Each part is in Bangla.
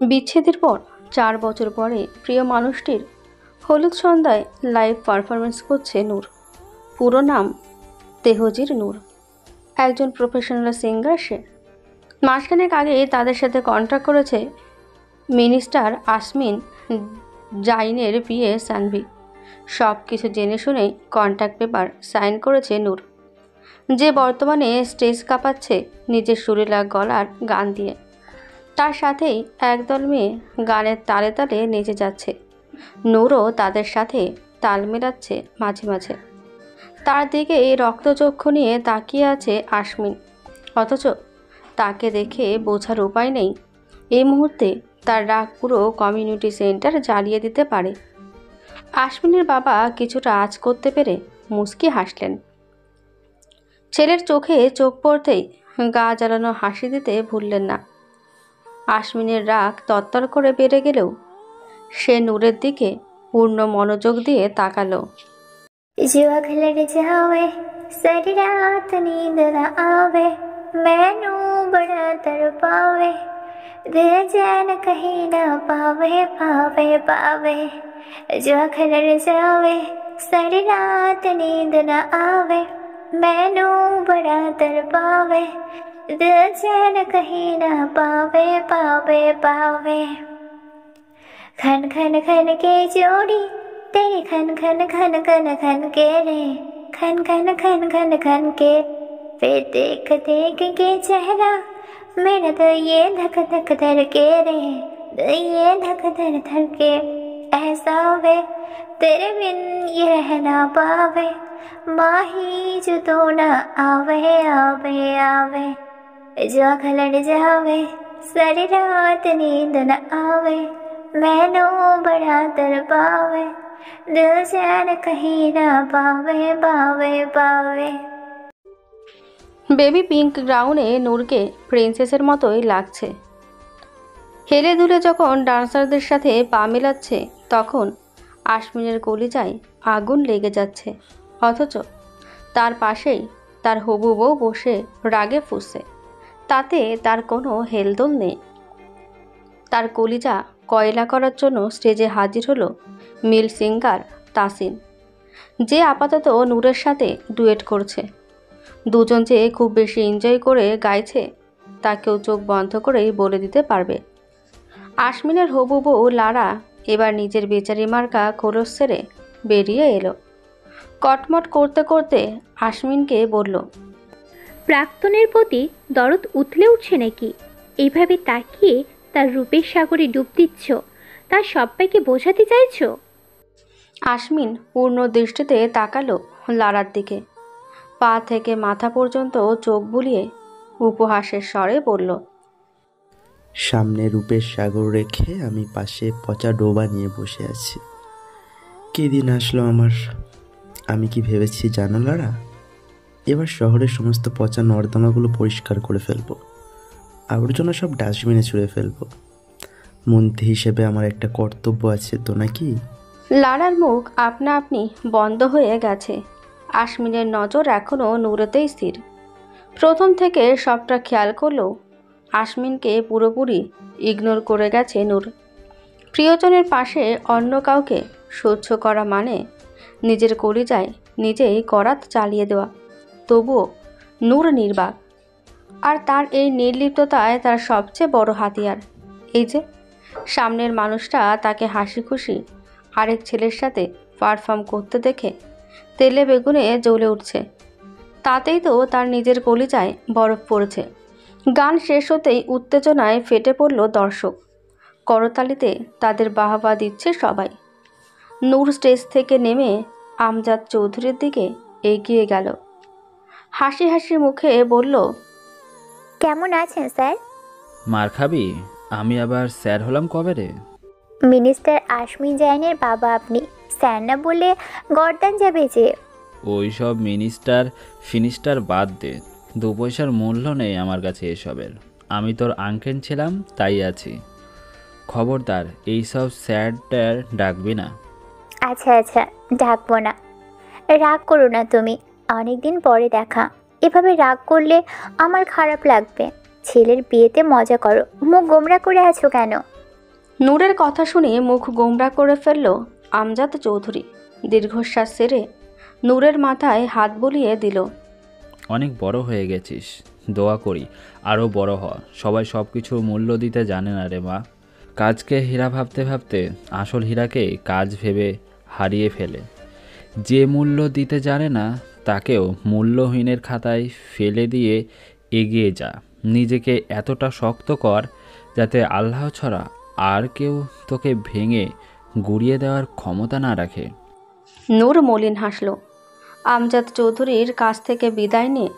বিচ্ছেদের পর 4 বছর পরে প্রিয় মানুষটির হলুদ সন্ধ্যায় লাইভ পারফরমেন্স করছে নূর। পুরো নাম তেহজির নূর, একজন প্রফেশনাল সিঙ্গার সে। মাসখানেক আগে তাদের সাথে কন্ট্রাক্ট করেছে মিনিস্টার আসমিন জাইনের বিয়ে সানভি। সব কিছু জেনে শুনেই কন্ট্রাক্ট পেপার সাইন করেছে নূর, যে বর্তমানে স্টেজ কাঁপাচ্ছে নিজের সুরেলা গলার গান দিয়ে। তার সাথেই একদল মেয়ে গানের তালে তালে নেচে যাচ্ছে। নূরও তাদের সাথে তাল মেলাচ্ছে মাঝে মাঝে। তার দিকে রক্তচক্ষু নিয়ে তাকিয়ে আছে আসমিন, অথচ তাকে দেখে বোঝার উপায় নেই এই মুহূর্তে তার রাগ পুরো কমিউনিটি সেন্টার জ্বালিয়ে দিতে পারে। আসমিনের বাবা কিছুটা আঁচ করতে পেরে মুচকি হাসলেন। ছেলের চোখে চোখ পড়তেই গা জ্বালানো হাসি দিতে ভুললেন না। আসমিনের রাগ তরতর করে বেড়ে গেলেও সে নূরের দিকে পূর্ণ মনোযোগ দিয়ে তাকালো। जुआ लड़ जावे सारी रात नींद न आवे, मैनू बड़ा तड़पावे, दिल चैन कहीं न पावे पावे पावे। जुआ लड़ जावे सारी रात नींद न आवे, मैनू बड़ा तड़पावे, दिल चैन कहीं न पावे पावे पावे। खन खन खन के जोड़ी तेरी खन खन खन खन खन के रे, खन खन खन खन खन के। फिर देख देख के चेहरा मेरा तो ये धक धक धर के रे, तो ये धक धर धर के। ऐसा वे तेरे बिन ये रह ना पावे, माही जो तू ना आवे आवे आवे। जो लड़ जावे सारी रात नींद न आवे, मैनू बड़ा तड़पावे, दिल चैन कहीं ना पावे पावे पावे। বেবি পিঙ্ক গ্রাউন্ডে নূরকে প্রিন্সেসের মতোই লাগছে। হেলে দুলে যখন ডান্সারদের সাথে পা মেলাচ্ছে তখন আসমিনের কলিজায় আগুন লেগে যাচ্ছে, অথচ তার পাশেই তার হবু বউ বসে রাগে ফুঁসছে। তাতে তার কোনো হেলদোল নেই। তার কলিজা কয়লা করার জন্য স্টেজে হাজির হলো মিল সিঙ্গার তাসিন, যে আপাতত নূরের সাথে ডুয়েট করছে। দুজন যে খুব বেশি এনজয় করে গাইছে তা কেউ চোখ বন্ধ করেই বলে দিতে পারবে। আসমিনের হবু বউ লারা এবার নিজের বেচারি মার্কা খোলস ছেড়ে বেরিয়ে এলো। কটমট করতে করতে আসমিনকে বলল, প্রাক্তনের প্রতি দরদ উথলে উঠছে নাকি? এইভাবে তাকিয়ে তার রূপের সাগরে ডুব দিচ্ছ, তার সবাইকে বোঝাতে চাইছো? আসমিন পূর্ণ দৃষ্টিতে তাকালো লারার দিকে। পা থেকে মাথা পর্যন্ত চোখ বুলিয়ে উপহাসের স্বরে বলল, সামনে রূপের সাগর রেখে আমি পাশে পচা ডোবা নিয়ে বসে আছি। কী দিন আসলো আমার। আমি কি ভেবেছি জানো লারা, এবার শহরের সমস্ত পচা নর্দমাগুলো পরিষ্কার করে ফেলবো, আবর্জনা সব ডাস্টবিনে ছুঁড়ে ফেলবো। মন্ত্রী হিসেবে আমার একটা কর্তব্য আছে তো নাকি? লারার মুখ আপনা আপনি বন্ধ হয়ে গেছে। আসমিনের নজর এখনও নূরেতেই স্থির। প্রথম থেকে সবটা খেয়াল করলেও আসমিনকে পুরোপুরি ইগনোর করে গেছে নূর। প্রিয়জনের পাশে অন্য কাউকে সহ্য করা মানে নিজের কলিজায় নিজেই করাত চালিয়ে দেওয়া। তবুও নূর নির্বাক, আর তার এই নির্লিপ্ততায় তার সবচেয়ে বড় হাতিয়ার। এই যে সামনের মানুষটা তাকে হাসি খুশি আরেক ছেলের সাথে পারফর্ম করতে দেখে তেলে বেগুনে জ্বলে উঠছে, তাতেই তো তার নিজের কলিজায় বরফ পড়েছে। গান শেষ হতেই উত্তেজনায় ফেটে পড়ল দর্শক। করতালিতে তাদের বাহবা দিচ্ছে সবাই। নূর স্টেজ থেকে নেমে আমজাদ চৌধুরীর দিকে এগিয়ে গেল। হাসি হাসি মুখে বলল, কেমন আছেন স্যার? মার খাবি? আমি আবার স্যার হলাম কবে রে? মিনিস্টার আসমিন জাইনের বাবা আপনি, স্যার না বলে গর্দান যাবে যে। ওই সব মিনিস্টার ফিনিস্টার বাদ দে, 2 পয়সার মূল্য নেই আমার কাছে এসবের। আমি তোর আঙ্কেল ছিলাম তাই আছি। খবরদার এইসব স্যার ডাকবি না। আচ্ছা আচ্ছা, ডাকবো না। রাগ করো না তুমি, অনেকদিন পরে দেখা, এভাবে রাগ করলে আমার খারাপ লাগবে। ছেলের বিয়েতে মজা করো, মুখ গোমরা করে আছো কেন? নূরের কথা শুনে মুখ গোমরা করে ফেলল আমজাদ চৌধুরী। দীর্ঘশ্বাস সেরে নূরের মাথায় হাত বুলিয়ে দিল। অনেক বড় হয়ে গেছিস, দোয়া করি আরও বড় হ। সবাই সব কিছুর মূল্য দিতে জানে না রে মা। কাজকে হীরা ভাবতে ভাবতে আসল হীরাকে কাজ ভেবে হারিয়ে ফেলে। যে মূল্য দিতে জানে না তাকেও মূল্যহীনের খাতায় ফেলে দিয়ে এগিয়ে যা। নিজেকে এতটা শক্ত কর যাতে আল্লাহ ছাড়া আর কেউ তোকে ভেঙে গুড়িয়ে দেওয়ার ক্ষমতা না রাখে। নূর মলিন হাসল। আমজাদ চৌধুরীর কাছ থেকে বিদায় নিয়ে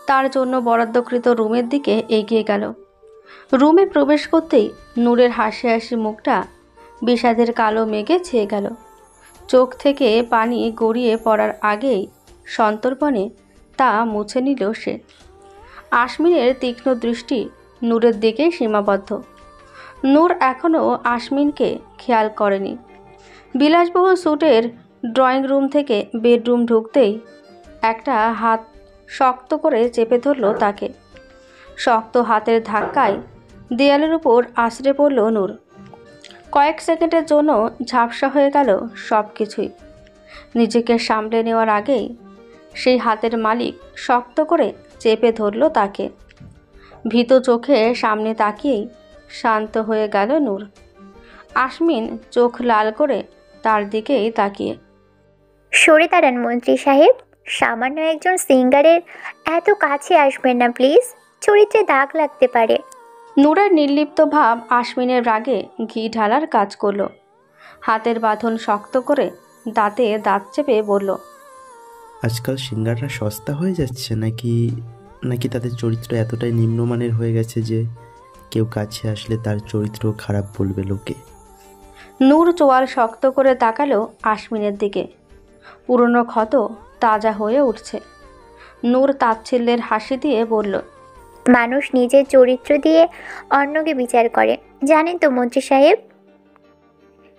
তার জন্য বরাদ্দকৃত রুমের দিকে এগিয়ে গেল। রুমে প্রবেশ করতেই নূরের হাসি হাসি মুখটা বিষাদের কালো মেঘে ছেয়ে গেল। চোখ থেকে পানি গড়িয়ে পড়ার আগেই সন্তর্পণে তা মুছে নিল সে। আশমিনের তীক্ষ্ণ দৃষ্টি নূরের দিকে সীমাবদ্ধ। নূর এখনও আশমিনকে খেয়াল করেনি। বিলাসবহুল স্যুটের ড্রয়িং রুম থেকে বেডরুম ঢুকতেই একটা হাত শক্ত করে চেপে ধরল তাকে। শক্ত হাতের ধাক্কায় দেয়ালের উপর আছড়ে পড়ল নূর। কয়েক সেকেন্ডের জন্য ঝাপসা হয়ে গেল সব কিছুই। নিজেকে সামলে নেওয়ার আগেই সেই হাতের মালিক শক্ত করে চেপে ধরল তাকে। ভীত চোখে সামনে তাকিয়েই শান্ত হয়ে গেল নূর। আশমিন চোখ লাল করে তার দিকেই তাকিয়ে। সরে দাঁড়ান মন্ত্রী সাহেব, সামান্য একজন সিঙ্গারের এত কাছে আসবেন না প্লিজ, চরিত্রে দাগ লাগতে পারে। নূরের নির্লিপ্ত ভাব আশমিনের রাগে ঘি ঢালার কাজ করল। হাতের বাঁধন শক্ত করে দাঁতে দাঁত চেপে বলল, আজকাল সিঙ্গাররা সস্তা হয়ে যাচ্ছে নাকি তাদের চরিত্র এতটাই নিম্নমানের হয়ে গেছে যে কেউ কাছে আসলে তার চরিত্র খারাপ বলবে লোকে? নূর চোয়াল শক্ত করে তাকালো আশমিনের দিকে। পুরনো ক্ষত তাজা হয়ে উঠছে। নূর তাচ্ছিল্যের হাসি দিয়ে বলল, মানুষ নিজের চরিত্র দিয়ে অন্যকে বিচার করে, জানেন তো মন্ত্রী সাহেব?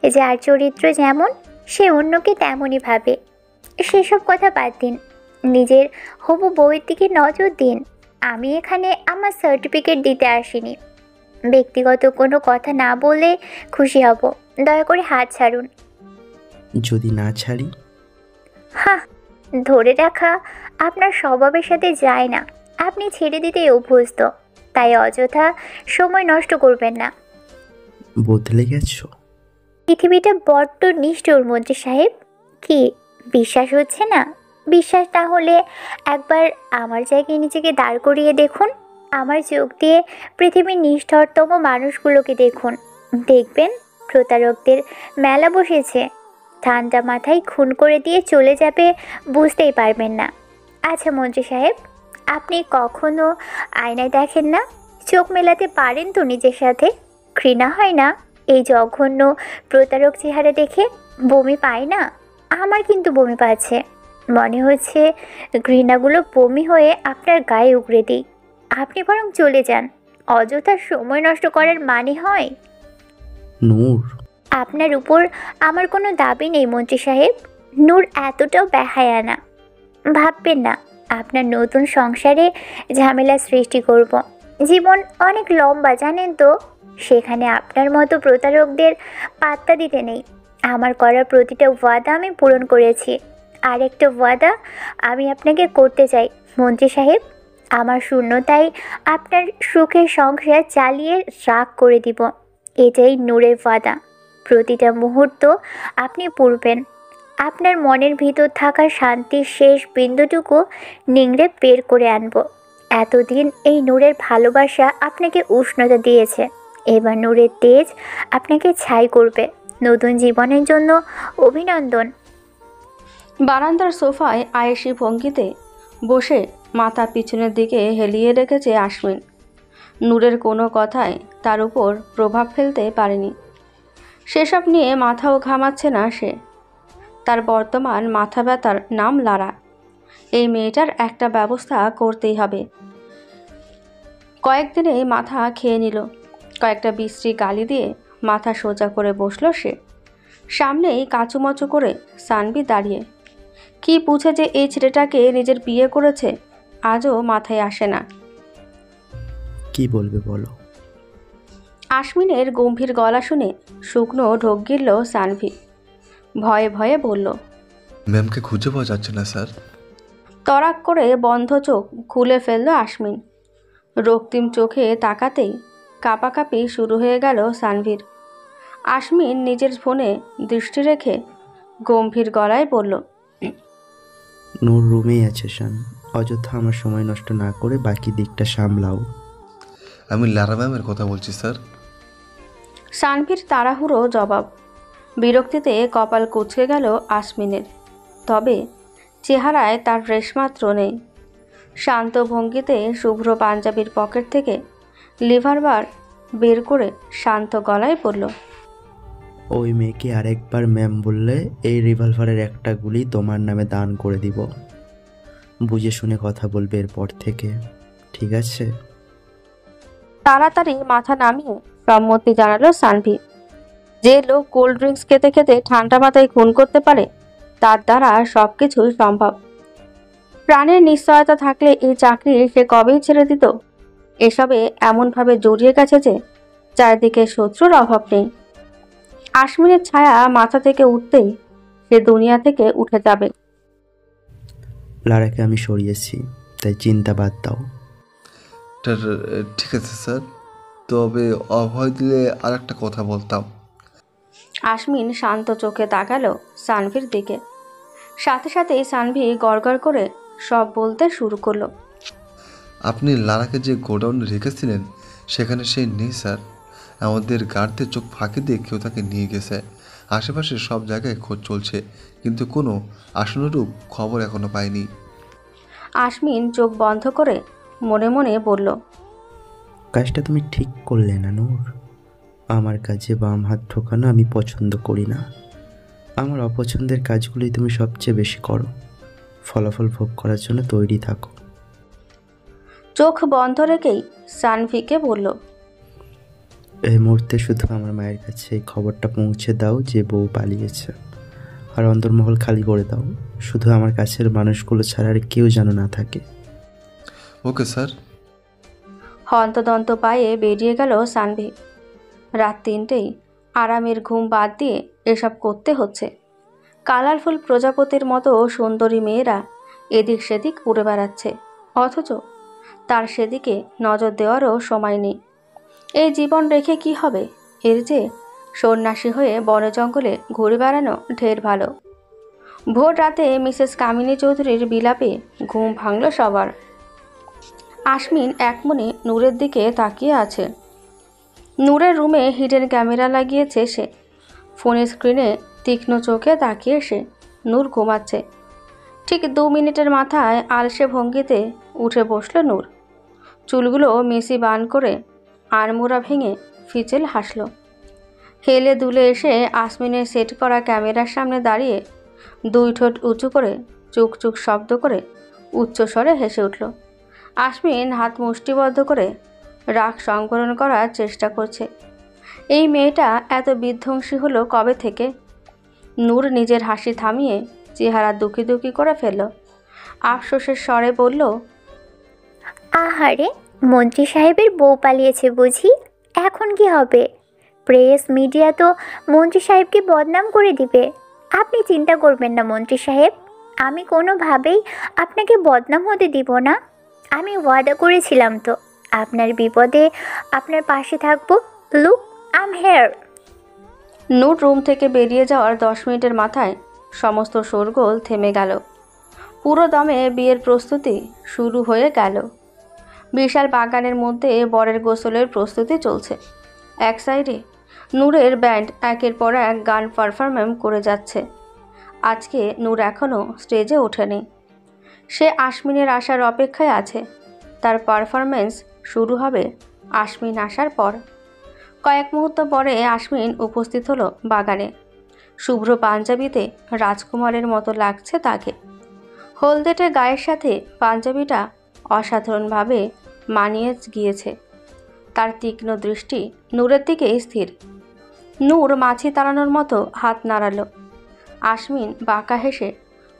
যার চরিত্র যেমন সে অন্যকে তেমনই ভাবে। সেসব কথা বাদ দিন, নিজের হবু বউয়ের দিকে নজর দিন। আমি এখানে আমার সার্টিফিকেট দিতে আসিনি। ব্যক্তিগত কোনো কথা না বলে খুশি হব, দয়া করে হাত ছাড়ুন। যদি না ছাড়ি? হ্যাঁ, ধরে রাখা আপনার স্বভাবের সাথে যায় না। আপনি ছেড়ে দিতেই অভ্যস্ত, তাই অযথা সময় নষ্ট করবেন না। বদলে গেছো। পৃথিবীটা বড্ড নিষ্ঠুর মন্ত্রী সাহেব। কি বিশ্বাস হচ্ছে না? বিশ্বাস না হলে একবার আমার জায়গায় নিজেকে দাঁড় করিয়ে দেখুন। আমার চোখ দিয়ে পৃথিবীর নিষ্ঠুরতম মানুষগুলোকে দেখুন। দেখবেন প্রতারকদের মেলা বসেছে। ঠান্ডা মাথায় খুন করে দিয়ে চলে যাবে, বুঝতেই পারবেন না। আচ্ছা মন্ত্রী সাহেব, আপনি কখনো আয়নায় দেখেন না? চোখ মেলাতে পারেন তো নিজের সাথে? ঘৃণা হয় না এই জঘন্য প্রতারক চেহারা দেখে? বমি পায় না? আমার কিন্তু বমি পাচ্ছে। মনে হচ্ছে ঘৃণাগুলো বমি হয়ে আপনার গায়ে উগড়ে দিই। আপনি বরং চলে যান। অযথা সময় নষ্ট করার মানে হয়? নূর, আপনার উপর আমার কোনো দাবি নেই মন্ত্রী সাহেব। নূর এতটাও বেহায়া না। ভাববেন না আপনার নতুন সংসারে ঝামেলা সৃষ্টি করব। জীবন অনেক লম্বা জানেন তো, সেখানে আপনার মতো প্রতারকদের পাত্তা দিতে নেই। আমার করা প্রতিটা ওয়াদা আমি পূরণ করেছি। আর একটা ওয়াদা আমি আপনাকে করতে চাই মন্ত্রী সাহেব। আমার শূন্যতায় আপনার সুখের সংসার চালিয়ে রাগ করে দিব, এটাই নূরের ওয়াদা। প্রতিটা মুহূর্ত আপনি পূরবেন। আপনার মনের ভিতর থাকা শান্তির শেষ বিন্দুটুকু নিংড়ে বের করে আনব। এতদিন এই নূরের ভালোবাসা আপনাকে উষ্ণতা দিয়েছে, এবার নূরের তেজ আপনাকে ছাই করবে। নতুন জীবনের জন্য অভিনন্দন। বারান্দার সোফায় আয়েশি ভঙ্গিতে বসে মাথা পিছনের দিকে হেলিয়ে রেখেছে আশমিন। নূরের কোনো কথাই তার উপর প্রভাব ফেলতে পারেনি। সেসব নিয়ে মাথাও ঘামাচ্ছে না সে। তার বর্তমান মাথা ব্যথার নাম লারা। এই মেয়েটার একটা ব্যবস্থা করতেই হবে। কয়েকদিনেই মাথা খেয়ে নিল। কয়েকটা বিশ্রী গালি দিয়ে মাথা সোজা করে বসল সে। সামনেই কাচুমাচু করে সানবি দাঁড়িয়ে। কি বুঝে যে এই ছেলেটাকে নিজের বিয়ে করেছে আজও মাথায় আসে না। কি বলবে বলো? আশমিনের গম্ভীর গলা শুনে শুকনো ঢোক গিলল সানভি। ভয়ে ভয়ে বলল, ম্যামকে খুঁজে পাওয়া যাচ্ছে না স্যার। তড়াক করে বন্ধ চোখ খুলে ফেলল আশমিন। রক্তিম চোখে তাকাতেই কাঁপাকাঁপি শুরু হয়ে গেল সানভির। আশমিন নিজের ফোনে দৃষ্টি রেখে গম্ভীর গলায় বলল, নূর রুমেই আছে শান, অযথা আমার সময় নষ্ট না করে বাকি দিকটা সামলাও। আমি লারা ম্যামের কথা বলছি স্যার। সানভির তাড়াহুড়ো জবাব। বিরক্তিতে কপাল কুঁচকে গেল আশমিনের। তবে চেহারায় তার রেশমাত্র নেই। শান্ত ভঙ্গিতে শুভ্র পাঞ্জাবির পকেট থেকে লিভার বার বের করে শান্ত গলায় বলল, ওই মেয়েকে আরেকবার ম্যাম বললে এই রিভলভারের একটা গুলি তোমার নামে দান করে দিব। বুঝে শুনে কথা বলবে এরপর থেকে, ঠিক আছে? তাড়াতাড়ি মাথা নামিয়ে সম্মতি জানালো সানভি। যে লোক কোল্ড ড্রিঙ্কস খেতে খেতে ঠান্ডা মাথায় খুন করতে পারে, তার দ্বারা সবকিছুই সম্ভব। প্রাণের নিশ্চয়তা থাকলে এই চাকরি সে কবেই ছেড়ে দিত। এসবে এমনভাবে জড়িয়ে গেছে যে চারিদিকে শত্রুর অভাব নেই। আশমিনের ছায়া মাথা থেকে উঠতেই সে দুনিয়া থেকে উঠে যাবে। লারাকে আমি সরিয়েছি, তাই চিন্তা বাদ দাও। ঠিক আছে স্যার, তবে অভয় দিলে আর একটা কথা বলতাম। আশমিন শান্ত চোখে তাকালো সানভির দিকে। সাথে সাথেই সানভি গড়গড় করে সব বলতে শুরু করলো। আপনি লারাকে যে গোডাউনে রেখেছিলেন সেখানে সে নেই স্যার। আমাদের গার্ডদের চোখ ফাঁকি দিয়ে কেউ তাকে নিয়ে গেছে। আশেপাশে সব জায়গায় খোঁজ চলছে, কিন্তু কোনো আশানুরূপ খবর এখনো পাইনি। আশমিন চোখ বন্ধ করে মনে মনে বলল, কাজটা তুমি ঠিক করলে না নূর। আমার কাজে বাম হাত ঠোকানো আমি পছন্দ করি না। আমার অপছন্দের কাজগুলোই তুমি সবচেয়ে বেশি করো। ফলাফল ভোগ করার জন্য তৈরি থাকো। চোখ বন্ধ রেখেই সানভিকে বলল, এই মুহূর্তে শুধু আমার মায়ের কাছে এই খবরটা পৌঁছে দাও যে বউ পালিয়েছে, আর অন্দরমহল খালি করে দাও। শুধু আমার কাছের মানুষগুলো ছাড়া আর কেউ যেন না থাকে। Okay sir. হন্তদন্ত পায়ে বেরিয়ে গেল সানভি। রাত 3টেই আরামের ঘুম বাদ দিয়ে এসব করতে হচ্ছে। কালারফুল প্রজাপতির মতো সুন্দরী মেয়েরা এদিক সেদিক উড়ে বেড়াচ্ছে, অথচ তার সেদিকে নজর দেওয়ারও সময় নেই। এই জীবন রেখে কি হবে? এর যে সন্ন্যাসী হয়ে বনে জঙ্গলে ঘুরে বেড়ানো ঢের ভালো। ভোর রাতে মিসেস কামিনী চৌধুরীর বিলাপে ঘুম ভাঙল সবার। আশমিন একমনে নূরের দিকে তাকিয়ে আছে। নূরের রুমে হিডেন ক্যামেরা লাগিয়েছে সে। ফোনের স্ক্রিনে তীক্ষ্ণ চোখে তাকিয়ে সে। নূর ঘুমাচ্ছে। ঠিক 2 মিনিটের মাথায় আলসে ভঙ্গিতে উঠে বসল নূর। চুলগুলো মেসি বান করে আড়মোড়া ভেঙে ফিচেল হাসল। হেলে দুলে এসে আশমিনের সেট করা ক্যামেরার সামনে দাঁড়িয়ে 2 ঠোঁট উঁচু করে চুক চুক শব্দ করে উচ্চস্বরে হেসে উঠল। আশমিন হাত মুষ্টিবদ্ধ করে রাগ সংবরণ করার চেষ্টা করছে। এই মেয়েটা এত বিধ্বংসী হলো কবে থেকে? নূর নিজের হাসি থামিয়ে চেহারা দুঃখী দুঃখী করে ফেলল। আফসোসের স্বরে বলল, আহারে, মন্ত্রী সাহেবের বউ পালিয়েছে বুঝি? এখন কি হবে? প্রেস মিডিয়া তো মন্ত্রী সাহেবকে বদনাম করে দিবে। আপনি চিন্তা করবেন না মন্ত্রী সাহেব, আমি কোনোভাবেই আপনাকে বদনাম হতে দিব না। আমি ওয়াদা করেছিলাম তো, আপনার বিপদে আপনার পাশে থাকবো। Look, I am here. Noor room থেকে বেরিয়ে যাওয়ার 10 মিনিটের মাথায় সমস্ত শোরগোল থেমে গেল। পুরো দমে বিয়ের প্রস্তুতি শুরু হয়ে গেল। বিশাল বাগানের মধ্যে বরের গোসলের প্রস্তুতি চলছে। এক সাইডে নূরের ব্যান্ড একের পর এক গান পারফরমেন্স করে যাচ্ছে। আজকে নূর এখনও স্টেজে ওঠেনি। সে আশমিনের আসার অপেক্ষায় আছে। তার পারফরমেন্স শুরু হবে আশমিন আসার পর। কয়েক মুহূর্ত পরে আশমিন উপস্থিত হলো বাগানে। শুভ্র পাঞ্জাবিতে রাজকুমারের মতো লাগছে তাকে। হলদেটে গায়ের সাথে পাঞ্জাবিটা অসাধারণভাবে মানিয়ে গিয়েছে। তার তীক্ষ্ণ দৃষ্টি নূরের দিকে স্থির। নূর মাছি তাড়ানোর মতো হাত নাড়াল। আশমিন বাঁকা হেসে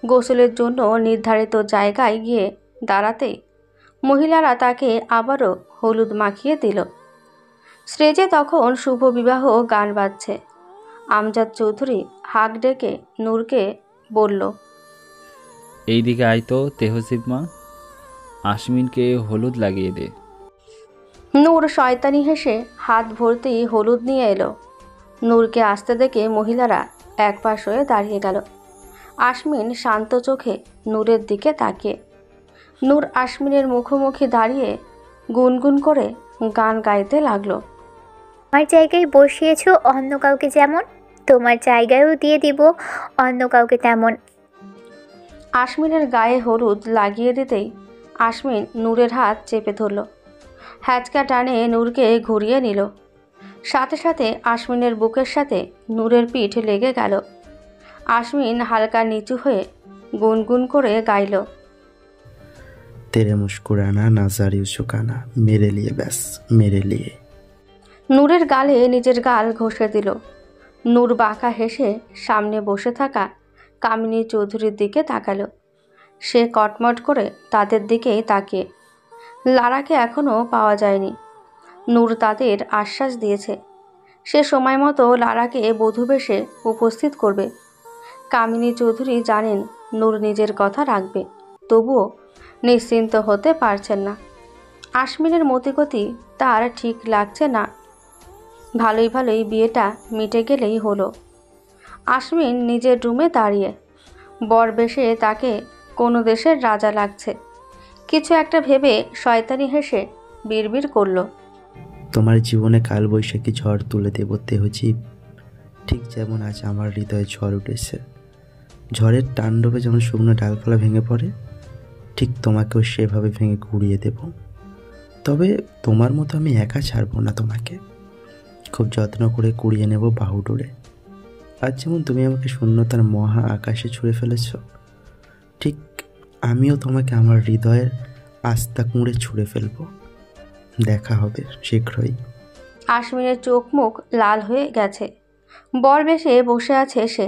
গোসলের জন্য নির্ধারিত জায়গায় গিয়ে দাঁড়াতেই মহিলারা তাকে আবারও হলুদ মাখিয়ে দিল। স্টেজে তখন শুভ বিবাহ গান বাজছে। আমজাদ চৌধুরী হাঁক ডেকে নূরকে বলল, এইদিকে আয় তো তেহসিব মা, আশমিনকে হলুদ লাগিয়ে দে। নূর শয়তানি হেসে হাত ভর্তি হলুদ নিয়ে এলো। নূরকে আসতে দেখে মহিলারা একপাশ হয়ে দাঁড়িয়ে গেল। আশমিন শান্ত চোখে নূরের দিকে তাকিয়ে। নূর আশমিনের মুখোমুখি দাঁড়িয়ে গুনগুন করে গান গাইতে লাগলো। আমার জায়গায় বসিয়েছো অন্য কাউকে যেমন, তোমার জায়গায়ও দিয়ে দিব অন্য কাউকে তেমন। আশমিনের গায়ে হলুদ লাগিয়ে দিতেই আশমিন নূরের হাত চেপে ধরল। হ্যাচকা টানে নূরকে ঘুরিয়ে নিল। সাথে সাথে আশমিনের বুকের সাথে নূরের পিঠ লেগে গেল। আশমিন হালকা নিচু হয়ে গুনগুন করে গাইল, तेरे मुस्कुराना नजारी झुकाना मेरे लिए बस मेरे लिए। নূরের গালে নিজের গাল ঘষে দিল। নূর বাঁকা হেসে সামনে বসে থাকা কামিনী চৌধুরীর দিকে তাকালো। সে কটমট করে তাদের দিকেই তাকিয়ে। লারাকে এখনও পাওয়া যায়নি। নূর তাদের আশ্বাস দিয়েছে সে সময় মতো লারাকে বধূ বেশে উপস্থিত করবে। কামিনী চৌধুরী জানেন নূর নিজের কথা রাখবে, তবুও নিশ্চিন্ত হতে পারছেন না। আশমিনের মতিগতি তার ঠিক লাগছে না। ভালোই ভালোই বিয়েটা মিটে গেলেই হলো। আশমিন নিজের রুমে দাঁড়িয়ে বর বেশে তাকে কোনো দেশের রাজা লাগছে। কিছু একটা ভেবে শয়তানি হেসে বিড়বিড় করল, তোমার জীবনে কালবৈশাখী ঝড় তুলে দেব তেহজিব, ঠিক যেমন আজ আমার হৃদয়ে ঝড় উঠেছে। ঝড়ের তাণ্ডবে যেমন শুকনো ডালপালা ভেঙে পড়ে, ঠিক তোমাকেও সেভাবে ভেঙে গুঁড়িয়ে দেব। তবে তোমার মতো আমি একা ছাড়বো না তোমাকে, খুব যত্ন করে কুড়িয়ে নেব বাহুডোরে। আজ যেমন তুমি আমাকে শূন্যতার মহা আকাশে ছুঁড়ে ফেলেছ, ঠিক আমিও তোমাকে আমার হৃদয়ের আস্থা কুঁড়ে ছুঁড়ে ফেলবো। দেখা হবে শীঘ্রই। আশমিনের চোখ মুখ লাল হয়ে গেছে। বর বেশে বসে আছে সে,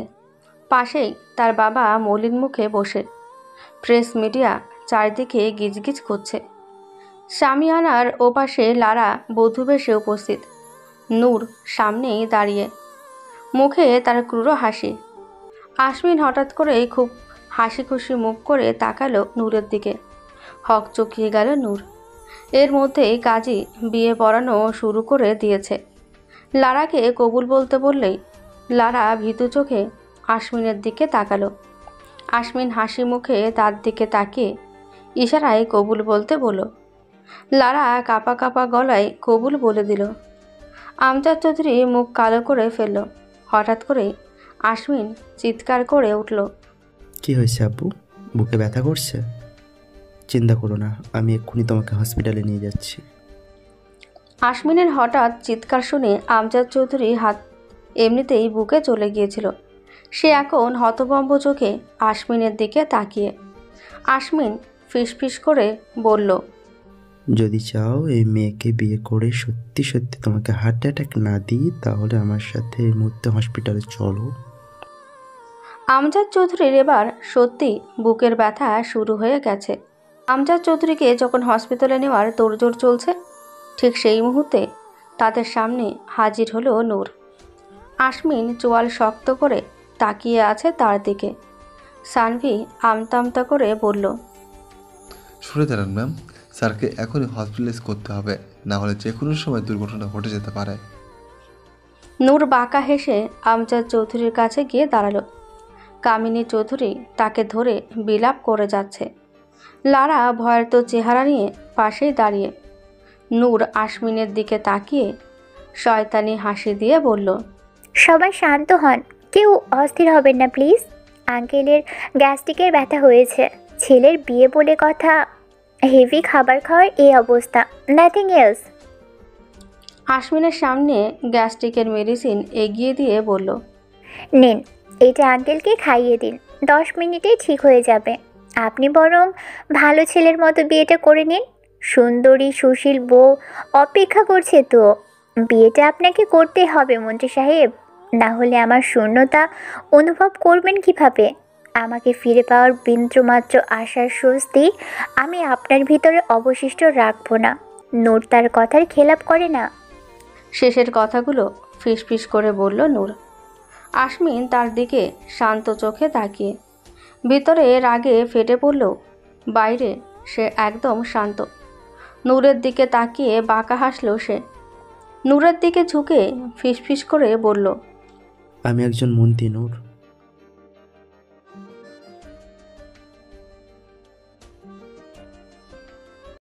পাশেই তার বাবা মলিন মুখে বসে। প্রেস মিডিয়া চারদিকে গিজগিজ করছে। শামিয়ানার ওপাশে লারা বধূ বেশে উপস্থিত। নূর সামনেই দাঁড়িয়ে, মুখে তার ক্রূর হাসি। আশমিন হঠাৎ করেই খুব হাসি খুশি মুখ করে তাকালো নূরের দিকে। হক চকিয়ে গেল নূর। এর মধ্যেই কাজী বিয়ে পড়ানো শুরু করে দিয়েছে। লারাকে কবুল বলতে বললেই লারা ভীতু চোখে আশমিনের দিকে তাকালো। আশমিন হাসি মুখে তার দিকে তাকিয়ে ইশারায় কবুল বলতে বলল। লারা কাঁপা কাঁপা গলায় কবুল বলে দিল। আমজাদ চৌধুরী মুখ কালো করে ফেলল। হঠাৎ করেই আশমিন চিৎকার করে উঠল, কি হয়েছে আব্বু, বুকে ব্যথা করছে? চিন্তা করো না, আমি এক্ষুনি তোমাকে হসপিটালে নিয়ে যাচ্ছি। আশমিনের হঠাৎ চিৎকার শুনে আমজাদ চৌধুরী হাত এমনিতেই বুকে চলে গিয়েছিল। সে এখন হতভম্ব চোখে আশমিনের দিকে তাকিয়ে। আশমিন ফিসফিস করে বলল, যদি চাও এই মেয়েকে বিয়ে করে সত্যি সত্যি তোমাকে হার্ট অ্যাটাক না দিই, তাহলে আমার সাথে এই মুহূর্তে হসপিটালে চলো। আমজাদ চৌধুরীর এবার সত্যি বুকের ব্যথা শুরু হয়ে গেছে। আমজাদ চৌধুরীকে যখন হসপিটালে নেওয়ার তোড়জোড় চলছে, ঠিক সেই মুহূর্তে তাদের সামনে হাজির হলো নূর। আশমিন চোয়াল শক্ত করে তাকিয়ে আছে তার দিকে। সানভি আমতা আমতা করে বলল, সরে দাঁড়ান ম্যাম, স্যারকে এখনই হসপিটালাইজ করতে হবে, না হলে যে কোনো সময় দুর্ঘটনা ঘটে যেতে পারে। নূর বাঁকা হেসে আমজাদ চৌধুরীর কাছে গিয়ে দাঁড়ালো। কামিনী চৌধুরী তাকে ধরে বিলাপ করে যাচ্ছে। লারা ভয়ের তো চেহারা নিয়ে পাশেই দাঁড়িয়ে। নূর আশমিনের দিকে তাকিয়ে শয়তানি হাসি দিয়ে বলল, সবাই শান্ত হন, কেউ অস্থির হবেন না প্লিজ। আঙ্কেলের গ্যাস্ট্রিকের ব্যথা হয়েছে, ছেলের বিয়ে বলে কথা, হেভি খাবার খাওয়ার এই অবস্থা, নাথিং এলস। আশমিনের সামনে গ্যাস্ট্রিকের মেডিসিন এগিয়ে দিয়ে বলল, নিন, এটা আঙ্কেলকে খাইয়ে দিন, 10 মিনিটেই ঠিক হয়ে যাবে। আপনি বরং ভালো ছেলের মতো বিয়েটা করে নিন, সুন্দরী সুশীল বউ অপেক্ষা করছে তো। বিয়েটা আপনাকে করতে হবে মন্ত্রী সাহেব, না হলে আমার শূন্যতা অনুভব করবেন কিভাবে? আমাকে ফিরে পাওয়ার বিন্দুমাত্র আশার স্বস্তি আমি আপনার ভিতরে অবশিষ্ট রাখবো না। নূর তার কথার খেলাপ করে না। শেষের কথাগুলো ফিসফিস করে বলল নূর। আসমিন তার দিকে শান্ত চোখে তাকিয়ে। ভিতরে রাগে ফেটে পড়ল, বাইরে সে একদম শান্ত। নূরের দিকে তাকিয়ে বাঁকা হাসল সে। নূরের দিকে ঝুঁকে ফিসফিস করে বলল, আমি একজন মন্ত্রী নূর।